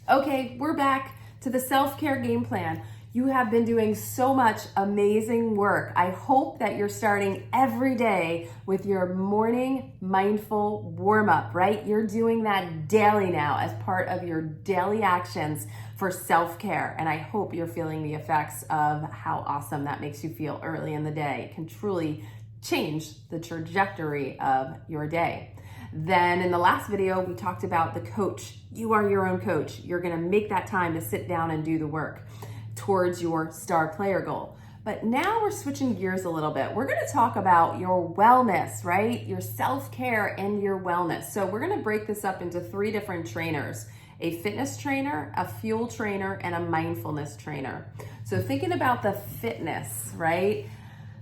Okay, we're back to the self-care game plan. You have been doing so much amazing work. I hope that you're starting every day with your morning mindful warm-up, right? You're doing that daily now as part of your daily actions for self-care. And I hope you're feeling the effects of how awesome that makes you feel early in the day. It can truly change the trajectory of your day. Then in the last video, we talked about the coach. You are your own coach. You're gonna make that time to sit down and do the work towards your star player goal. But now we're switching gears a little bit. We're gonna talk about your wellness, right? Your self-care and your wellness. So we're gonna break this up into 3 different trainers: a fitness trainer, a fuel trainer, and a mindfulness trainer. So thinking about the fitness, right?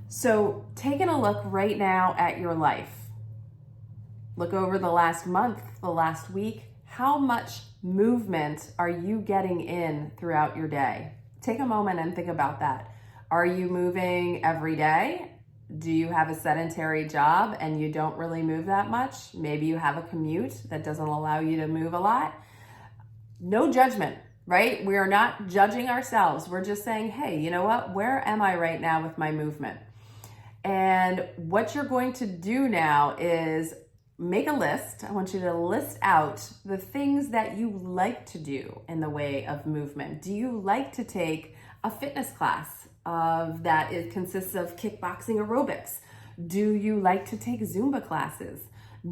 So taking a look right now at your life. Look over the last month, the last week. How much movement are you getting in throughout your day? Take a moment and think about that. Are you moving every day? Do you have a sedentary job and you don't really move that much? Maybe you have a commute that doesn't allow you to move a lot. No judgment, right? We are not judging ourselves. We're just saying, hey, you know what? Where am I right now with my movement? And what you're going to do now is make a list. I want you to list out the things that you like to do in the way of movement. Do you like to take a fitness class that it consists of kickboxing aerobics? Do you like to take Zumba classes?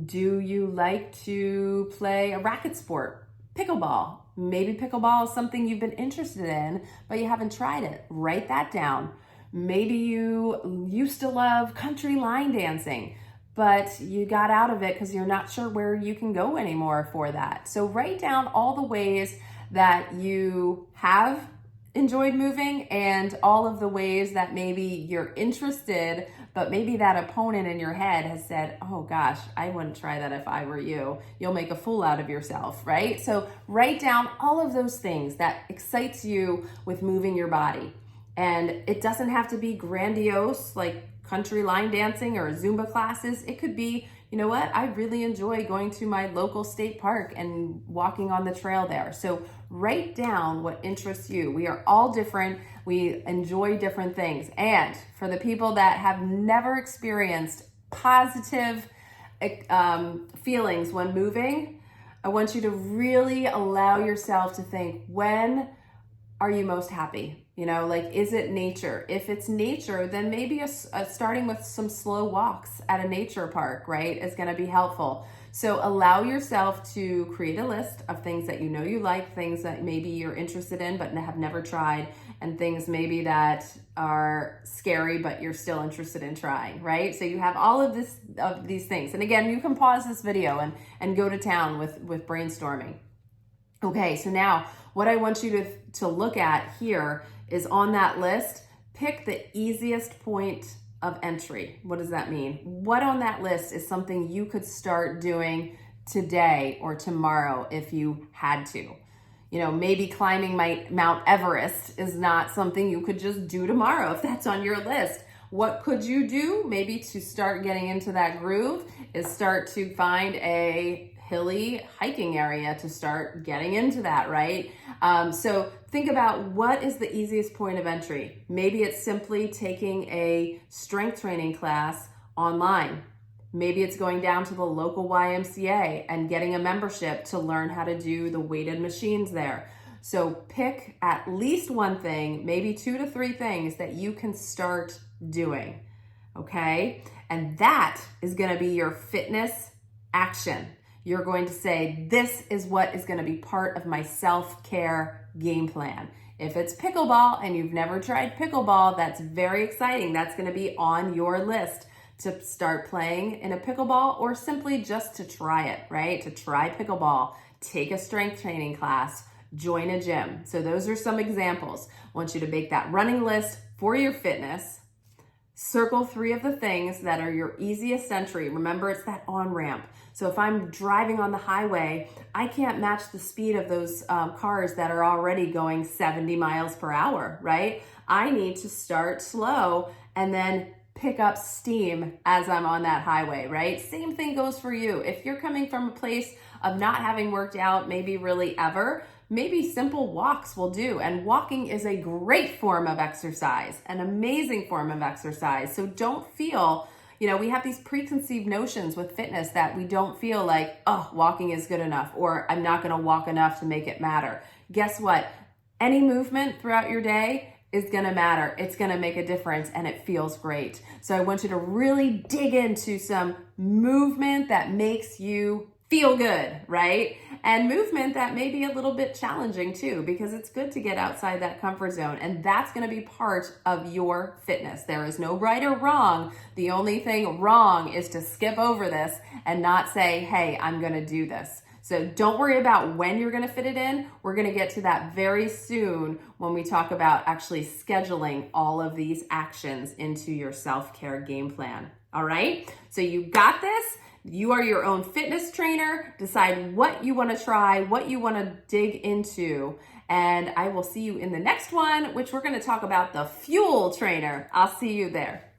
Do you like to play a racket sport? Pickleball. Maybe pickleball is something you've been interested in, but you haven't tried it. Write that down. Maybe you used to love country line dancing, but you got out of it because you're not sure where you can go anymore for that. So write down all the ways that you have enjoyed moving and all of the ways that maybe you're interested, but maybe that opponent in your head has said, oh gosh, I wouldn't try that if I were you. You'll make a fool out of yourself, right? So write down all of those things that excites you with moving your body. And it doesn't have to be grandiose like country line dancing or Zumba classes. It could be, you know what, I really enjoy going to my local state park and walking on the trail there. So write down what interests you. We are all different. We enjoy different things. And for the people that have never experienced positive feelings when moving, I want you to really allow yourself to think, when are you most happy? You know, like, is it nature? If it's nature, then maybe starting with some slow walks at a nature park, right, is going to be helpful. So allow yourself to create a list of things that you know you like, things that maybe you're interested in but have never tried, and things maybe that are scary but you're still interested in trying, right? So you have all of these things. And again, you can pause this video and go to town with brainstorming. Okay, so now what I want you to look at here is on that list, pick the easiest point of entry. What does that mean? What on that list is something you could start doing today or tomorrow if you had to? You know, maybe climbing Mount Everest is not something you could just do tomorrow if that's on your list. What could you do maybe to start getting into that groove is start to find a hilly hiking area to start getting into that, right? So think about what is the easiest point of entry. Maybe it's simply taking a strength training class online. Maybe it's going down to the local YMCA and getting a membership to learn how to do the weighted machines there. So pick at least one thing, maybe 2 to 3 things that you can start doing, okay? And that is gonna be your fitness action. You're going to say, this is what is going to be part of my self-care game plan. If it's pickleball and you've never tried pickleball, that's very exciting. That's going to be on your list to start playing in a pickleball, or simply just to try it, right? To try pickleball, take a strength training class, join a gym. So those are some examples. I want you to make that running list for your fitness. Circle 3 of the things that are your easiest entry. Remember, it's that on-ramp. So if I'm driving on the highway, I can't match the speed of those cars that are already going 70 miles per hour, right? I need to start slow and then pick up steam as I'm on that highway, right? Same thing goes for you. If you're coming from a place of not having worked out maybe really ever, maybe simple walks will do. And walking is a great form of exercise, an amazing form of exercise. So don't feel, we have these preconceived notions with fitness that we don't feel like, oh, walking is good enough, or I'm not going to walk enough to make it matter. Guess what? Any movement throughout your day is going to matter. It's going to make a difference, and it feels great. So I want you to really dig into some movement that makes you feel good, right? And movement that may be a little bit challenging too, because it's good to get outside that comfort zone. And that's going to be part of your fitness. There is no right or wrong. The only thing wrong is to skip over this and not say, hey, I'm going to do this. So don't worry about when you're going to fit it in. We're going to get to that very soon when we talk about actually scheduling all of these actions into your self-care game plan. All right? So you got this. You are your own fitness trainer. Decide what you want to try, what you want to dig into. And I will see you in the next one, which we're going to talk about the fuel trainer. I'll see you there.